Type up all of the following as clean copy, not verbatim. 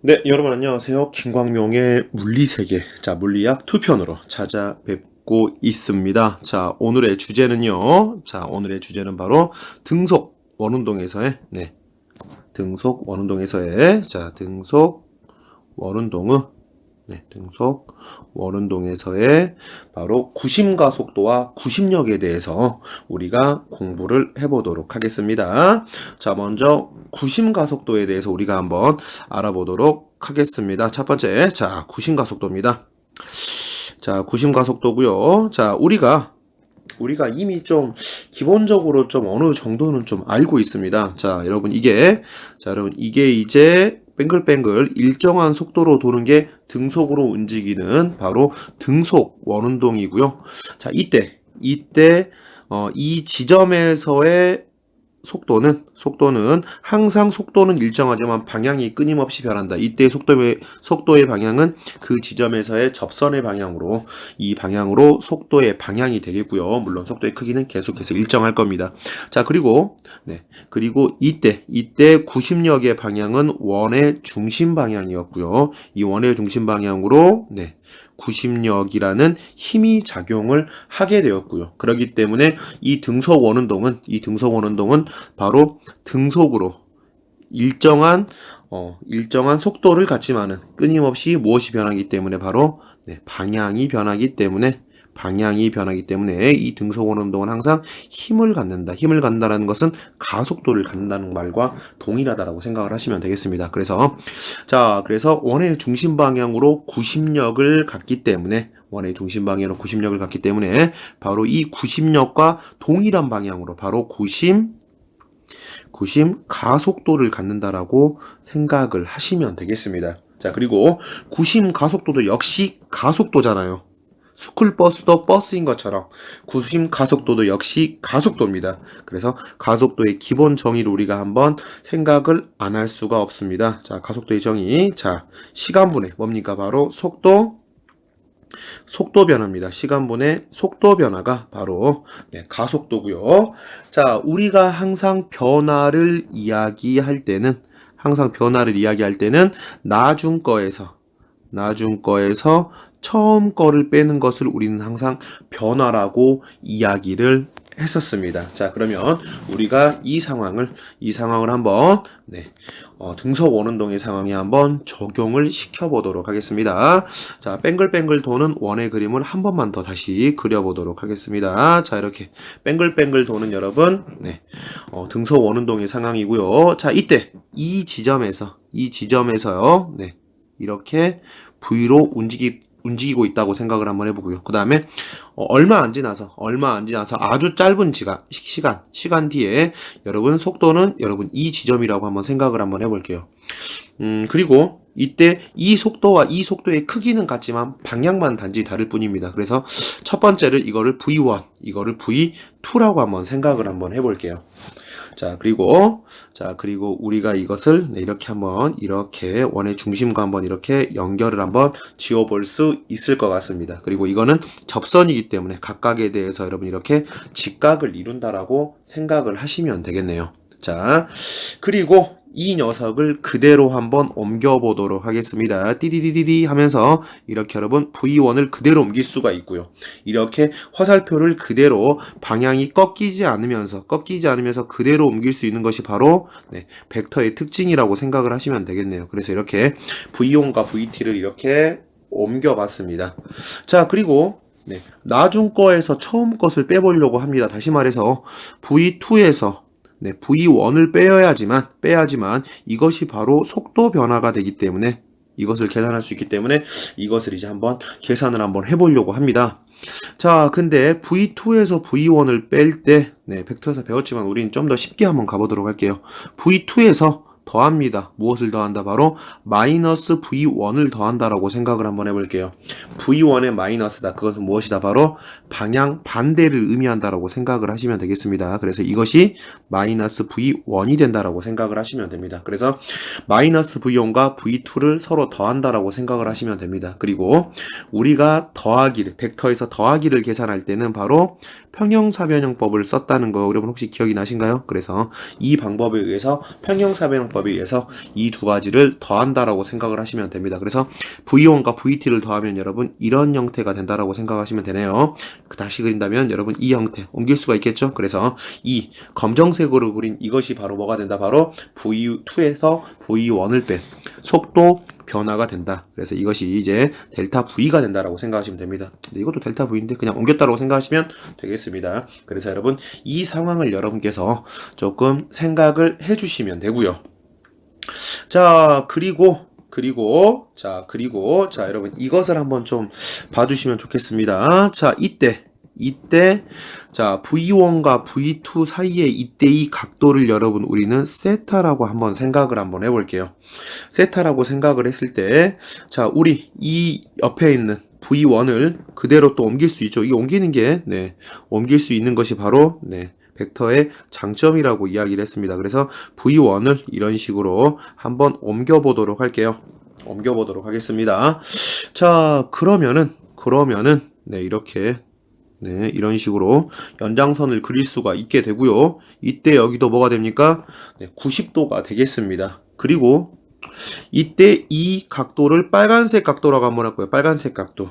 네, 여러분 안녕하세요. 김광명의 물리세계, 물리학 2편으로 찾아뵙고 있습니다. 오늘의 주제는요. 오늘의 주제는 바로 등속 원운동에서의 등속 원운동에서의 등속 원운동의 등속 원운동에서의 바로 구심가속도와 구심력에 대해서 우리가 공부를 해보도록 하겠습니다. 먼저 구심가속도에 대해서 우리가 한번 알아보도록 하겠습니다. 첫 번째, 구심가속도입니다. 구심가속도고요. 우리가 이미 좀 기본적으로 좀 어느 정도는 좀 알고 있습니다. 여러분 이게 이제 뱅글뱅글 일정한 속도로 도는 게 등속으로 움직이는 바로 등속 원운동이고요. 이때 이 지점에서의 속도는 항상 속도는 일정하지만 방향이 끊임없이 변한다. 이때 속도의 방향은 그 지점에서의 접선의 방향으로 이 방향으로 속도의 방향이 되겠고요. 물론 속도의 크기는 계속해서 일정할 겁니다. 그리고 이때 구심력의 방향은 원의 중심 방향이었고요. 이 원의 중심 방향으로 구심력이라는 힘이 작용을 하게 되었고요. 그렇기 때문에 이 등속 원운동은 바로 등속으로 일정한 속도를 갖지만은 끊임없이 무엇이 변하기 때문에 바로 방향이 변하기 때문에 이 등속 원운동은 항상 힘을 갖는다. 힘을 갖는다는 것은 가속도를 갖는다는 말과 동일하다라고 생각을 하시면 되겠습니다. 그래서 원의 중심 방향으로 구심력을 갖기 때문에 바로 이 구심력과 동일한 방향으로 바로 구심 가속도를 갖는다라고 생각을 하시면 되겠습니다. 그리고 구심 가속도도 역시 가속도잖아요. 스쿨버스도 버스인 것처럼 구심 가속도도 역시 가속도입니다. 그래서 가속도의 기본 정의를 우리가 한번 생각을 안 할 수가 없습니다. 가속도의 정의. 시간분의 뭡니까? 바로 속도 변화입니다. 시간분의 속도 변화가 바로 가속도고요. 우리가 항상 변화를 이야기할 때는 나중 거에서 처음 거를 빼는 것을 우리는 항상 변화라고 이야기를 했었습니다. 그러면 우리가 이 상황을 한번 등속 원운동의 상황에 한번 적용을 시켜보도록 하겠습니다. 뱅글뱅글 도는 원의 그림을 한 번만 더 다시 그려보도록 하겠습니다. 이렇게 뱅글뱅글 도는 여러분 등속 원운동의 상황이고요. 이때 이 지점에서요 이렇게 V로 움직이고 있다고 생각을 한번 해보고요. 그 다음에 얼마 안 지나서 아주 짧은 시간 뒤에 여러분 속도는 이 지점이라고 한번 생각을 한번 해볼게요. 그리고 이때 이 속도와 이 속도의 크기는 같지만 방향만 단지 다를 뿐입니다. 그래서 첫 번째를 이거를 V1, 이거를 V2라고 한번 생각을 한번 해볼게요. 그리고 우리가 이것을 이렇게 원의 중심과 한번 이렇게 연결을 한번 지어볼 수 있을 것 같습니다. 그리고 이거는 접선이기 때문에 각각에 대해서 여러분 이렇게 직각을 이룬다라고 생각을 하시면 되겠네요. 그리고 이 녀석을 그대로 한번 옮겨보도록 하겠습니다. 띠디디디디 하면서 이렇게 여러분 V1을 그대로 옮길 수가 있고요. 이렇게 화살표를 그대로 방향이 꺾이지 않으면서 그대로 옮길 수 있는 것이 바로 벡터의 특징이라고 생각을 하시면 되겠네요. 그래서 이렇게 V1과 VT를 이렇게 옮겨봤습니다. 그리고 나중 거에서 처음 것을 빼보려고 합니다. 다시 말해서 V2에서 V1을 빼야지만 이것이 바로 속도 변화가 되기 때문에 이것을 계산할 수 있기 때문에 이것을 이제 한번 계산을 한번 해보려고 합니다. 근데 V2에서 V1을 뺄 때 벡터에서 배웠지만 우리는 좀 더 쉽게 한번 가보도록 할게요. V2에서 더합니다. 무엇을 더한다? 바로 마이너스 V1을 더한다라고 생각을 한번 해볼게요. V1의 마이너스다. 그것은 무엇이다? 바로 방향 반대를 의미한다라고 생각을 하시면 되겠습니다. 그래서 이것이 마이너스 V1이 된다라고 생각을 하시면 됩니다. 그래서 마이너스 V1과 V2를 서로 더한다라고 생각을 하시면 됩니다. 그리고 우리가 벡터에서 더하기를 계산할 때는 바로 평형사변형법을 썼다는 거 여러분 혹시 기억이 나신가요? 그래서 이 방법에 의해서 평형사변형법 정리법에 의해서 이 두 가지를 더한다라고 생각을 하시면 됩니다. 그래서 V1과 VT를 더하면 여러분 이런 형태가 된다라고 생각하시면 되네요. 다시 그린다면 여러분 이 형태 옮길 수가 있겠죠. 그래서 이 검정색으로 그린 이것이 바로 뭐가 된다? 바로 V2에서 V1을 뺀 속도 변화가 된다. 그래서 이것이 이제 델타 V가 된다라고 생각하시면 됩니다. 근데 이것도 델타 V인데 그냥 옮겼다라고 생각하시면 되겠습니다. 그래서 여러분 이 상황을 여러분께서 조금 생각을 해주시면 되고요. 자, 그리고 여러분 이것을 한번 좀 봐주시면 좋겠습니다. 자, 이때 자, V1과 V2 사이에 이때 이 각도를 여러분 우리는 세타라고 한번 생각을 한번 해볼게요. 세타라고 생각을 했을 때, 자, 우리 이 옆에 있는 V1을 그대로 또 옮길 수 있죠. 이 옮기는 게, 옮길 수 있는 것이 바로, 벡터의 장점이라고 이야기를 했습니다. 그래서 V1을 이런 식으로 한번 옮겨보도록 할게요. 옮겨보도록 하겠습니다. 자, 그러면은, 이렇게, 이런 식으로 연장선을 그릴 수가 있게 되고요. 이때 여기도 뭐가 됩니까? 90도가 되겠습니다. 그리고 이때 이 각도를 빨간색 각도라고 한번 할 거예요. 빨간색 각도.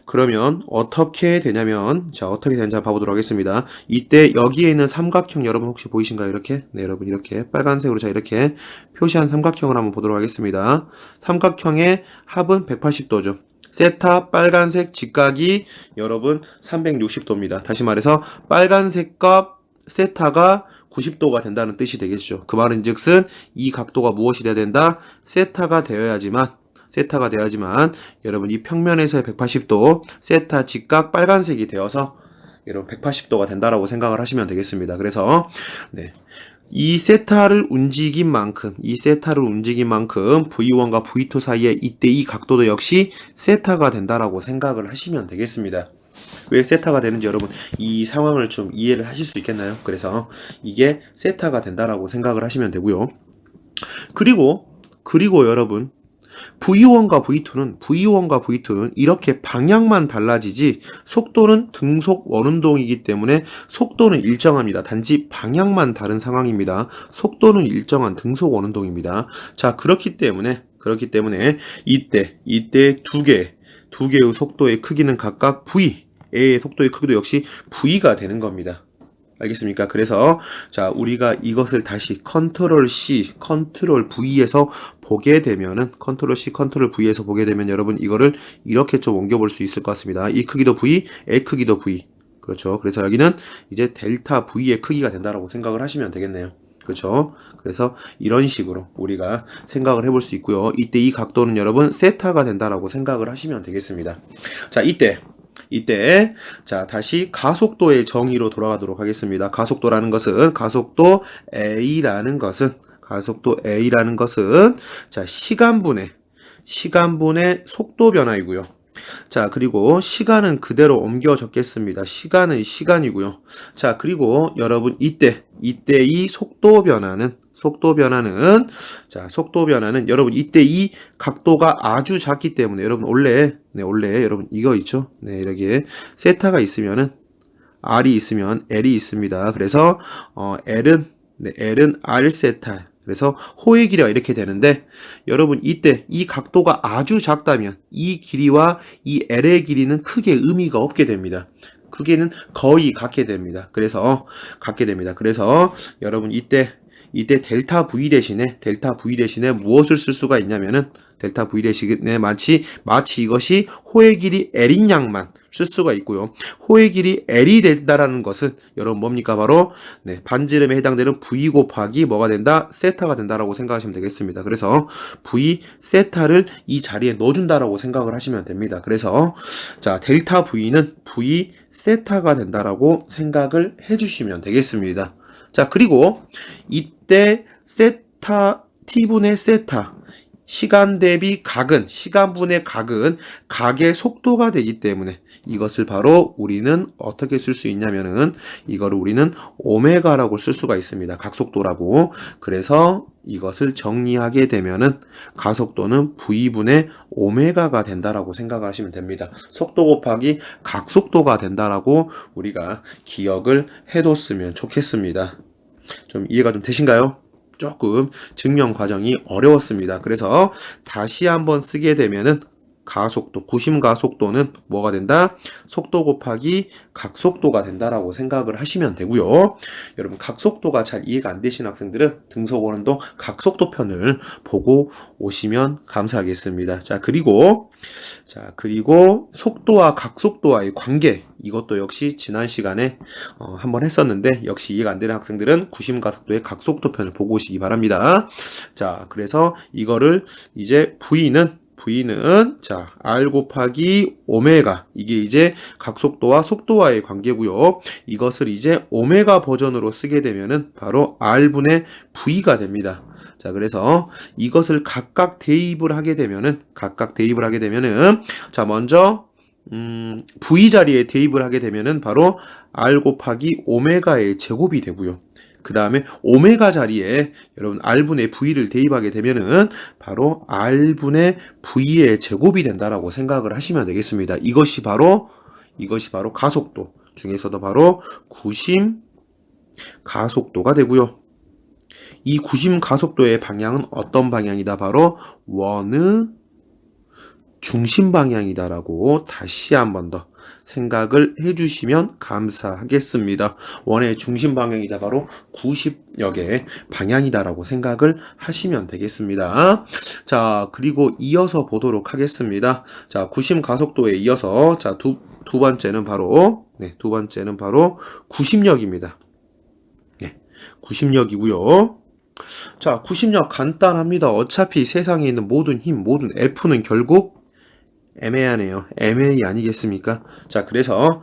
그러면 어떻게 되냐면, 자, 어떻게 되는지 한번 봐보도록 하겠습니다. 이때 여기에 있는 삼각형 여러분 혹시 보이신가요? 이렇게? 여러분 이렇게 빨간색으로 자 이렇게 표시한 삼각형을 한번 보도록 하겠습니다. 삼각형의 합은 180도죠. 세타 빨간색 직각이 여러분 360도입니다. 다시 말해서 빨간색 값 세타가 90도가 된다는 뜻이 되겠죠. 그 말은 즉슨 이 각도가 무엇이 돼야 된다? 세타가 되어야지만 여러분 이 평면에서의 180도 세타 직각 빨간색이 되어서 여러분 180도가 된다라고 생각을 하시면 되겠습니다. 그래서 이 세타를 움직인 만큼 V1과 V2 사이에 이때 이 각도도 역시 세타가 된다라고 생각을 하시면 되겠습니다. 왜 세타가 되는지 여러분 이 상황을 좀 이해를 하실 수 있겠나요? 그래서 이게 세타가 된다라고 생각을 하시면 되고요. 그리고 여러분 V1과 V2는 이렇게 방향만 달라지지 속도는 등속 원운동이기 때문에 속도는 일정합니다. 단지 방향만 다른 상황입니다. 속도는 일정한 등속 원운동입니다. 자, 그렇기 때문에 이때 두 개의 속도의 크기는 각각 V의 속도의 크기도 역시 V가 되는 겁니다. 알겠습니까? 그래서 자, 우리가 이것을 다시 컨트롤 C, 컨트롤 V에서 보게 되면은 컨트롤 V에서 보게 되면 여러분 이거를 이렇게 좀 옮겨 볼 수 있을 것 같습니다. 이 크기도 V, 의 크기도 V. 그렇죠. 그래서 여기는 이제 델타 V의 크기가 된다라고 생각을 하시면 되겠네요. 그렇죠. 그래서 이런 식으로 우리가 생각을 해볼 수 있고요. 이때 이 각도는 여러분 세타가 된다라고 생각을 하시면 되겠습니다. 자, 이때 자, 다시 가속도의 정의로 돌아가도록 하겠습니다. 가속도라는 것은 자, 시간분의 속도 변화이고요. 자, 그리고 시간은 그대로 옮겨 적겠습니다. 시간은 시간이고요. 자, 그리고 여러분 이때 이 속도 변화는 여러분 이때 이 각도가 아주 작기 때문에 여러분 원래 여러분 이거 있죠? 여기에 세타가 있으면은 R이 있으면 L이 있습니다. 그래서 L은 R 세타. 그래서 호의 길이가 이렇게 되는데 여러분 이때 이 각도가 아주 작다면 이 길이와 이 L의 길이는 크게 의미가 없게 됩니다. 크기는 거의 같게 됩니다. 그래서 여러분 이때 델타 V 대신에 무엇을 쓸 수가 있냐면은 델타 V 대신에 마치 이것이 호의 길이 L인 양만 쓸 수가 있고요. 호의 길이 L이 된다라는 것은 여러분 뭡니까? 바로 반지름에 해당되는 V 곱하기 뭐가 된다? 세타가 된다라고 생각하시면 되겠습니다. 그래서 V 세타를 이 자리에 넣어준다라고 생각을 하시면 됩니다. 그래서 자, 델타 V는 V 세타가 된다라고 생각을 해주시면 되겠습니다. 자, 그리고 이때 세타 t분의 세타 시간 대비 시간분의 각의 속도가 되기 때문에 이것을 바로 우리는 어떻게 쓸 수 있냐면은 이거를 우리는 오메가라고 쓸 수가 있습니다. 각속도라고. 그래서 이것을 정리하게 되면은 가속도는 V분의 오메가가 된다라고 생각하시면 됩니다. 속도 곱하기 각속도가 된다라고 우리가 기억을 해뒀으면 좋겠습니다. 좀 이해가 좀 되신가요? 조금 증명 과정이 어려웠습니다. 그래서 다시 한번 쓰게 되면은 가속도, 구심 가속도는 뭐가 된다? 속도 곱하기 각속도가 된다라고 생각을 하시면 되고요. 여러분 각속도가 잘 이해가 안 되시는 학생들은 등속원도 각속도 편을 보고 오시면 감사하겠습니다. 그리고 속도와 각속도와의 관계, 이것도 역시 지난 시간에 한번 했었는데 역시 이해가 안 되는 학생들은 구심 가속도의 각속도 편을 보고 오시기 바랍니다. 그래서 이거를 이제 V는 R 곱하기 오메가, 이게 이제 각속도와 속도와의 관계고요. 이것을 이제 오메가 버전으로 쓰게 되면은 바로 R분의 V가 됩니다. 그래서 이것을 각각 대입을 하게 되면은 먼저 V 자리에 대입을 하게 되면은 바로 R 곱하기 오메가의 제곱이 되고요. 그 다음에 오메가 자리에 여러분 R분의 V를 대입하게 되면은 바로 R분의 V의 제곱이 된다라고 생각을 하시면 되겠습니다. 이것이 바로 가속도 중에서도 바로 구심 가속도가 되고요. 이 구심 가속도의 방향은 어떤 방향이다? 바로 원의 중심 방향이다라고 다시 한 번 더 생각을 해주시면 감사하겠습니다. 원의 중심 방향이다 바로 90역의 방향이다라고 생각을 하시면 되겠습니다. 그리고 이어서 보도록 하겠습니다. 구심 가속도에 이어서 두 번째는 바로 90역입니다. 90역이고요. 90역 간단합니다. 어차피 세상에 있는 모든 힘, 모든 F는 결국 애매하네요. MA 아니겠습니까? 그래서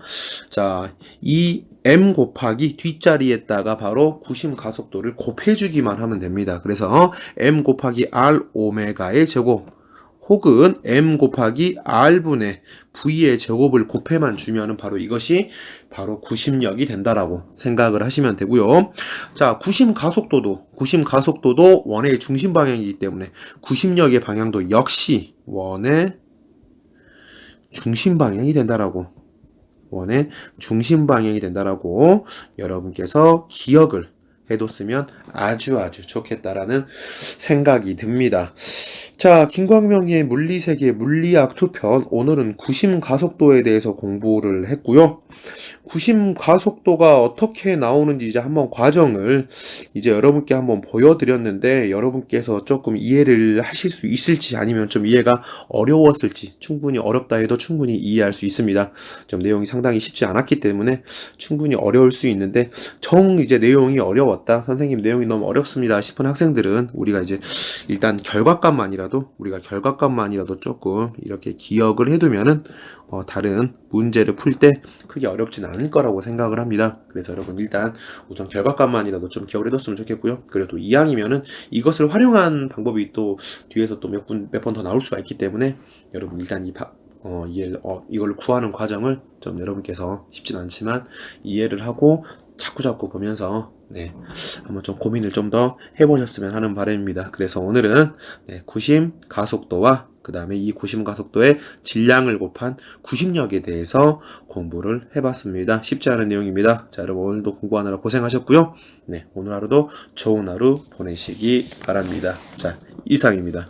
이 M 곱하기 뒷자리에다가 바로 구심 가속도를 곱해주기만 하면 됩니다. 그래서 M 곱하기 R 오메가의 제곱 혹은 M 곱하기 R분의 V의 제곱을 곱해만 주면은 바로 이것이 바로 구심력이 된다라고 생각을 하시면 되고요. 구심 가속도도 원의 중심 방향이기 때문에 구심력의 방향도 역시 원의 중심 방향이 된다라고 여러분께서 기억을 해뒀으면 아주 좋겠다라는 생각이 듭니다. 김광명의 물리세계 물리학 2편, 오늘은 구심 가속도에 대해서 공부를 했고요. 구심 가속도가 어떻게 나오는지 이제 한번 과정을 이제 여러분께 한번 보여드렸는데 여러분께서 조금 이해를 하실 수 있을지 아니면 좀 이해가 어려웠을지, 충분히 어렵다 해도 충분히 이해할 수 있습니다. 좀 내용이 상당히 쉽지 않았기 때문에 충분히 어려울 수 있는데 이제 내용이 어려웠다, 선생님 내용이 너무 어렵습니다 싶은 학생들은 우리가 이제 일단 결과값만이라도 조금 이렇게 기억을 해두면은 다른 문제를 풀 때 크게 어렵진 않을 거라고 생각을 합니다. 그래서 여러분 일단 우선 결과값만이라도 좀 기억을 해뒀으면 좋겠고요. 그래도 이왕이면은 이것을 활용한 방법이 또 뒤에서 또 몇 번 더 나올 수가 있기 때문에 여러분 일단 이걸 구하는 과정을 좀 여러분께서 쉽진 않지만 이해를 하고 자꾸 보면서 한번 좀 고민을 좀 더 해보셨으면 하는 바람입니다. 그래서 오늘은 구심 가속도와 그 다음에 이 구심 가속도의 질량을 곱한 구심력에 대해서 공부를 해봤습니다. 쉽지 않은 내용입니다. 여러분 오늘도 공부하느라 고생하셨고요. 오늘 하루도 좋은 하루 보내시기 바랍니다. 이상입니다.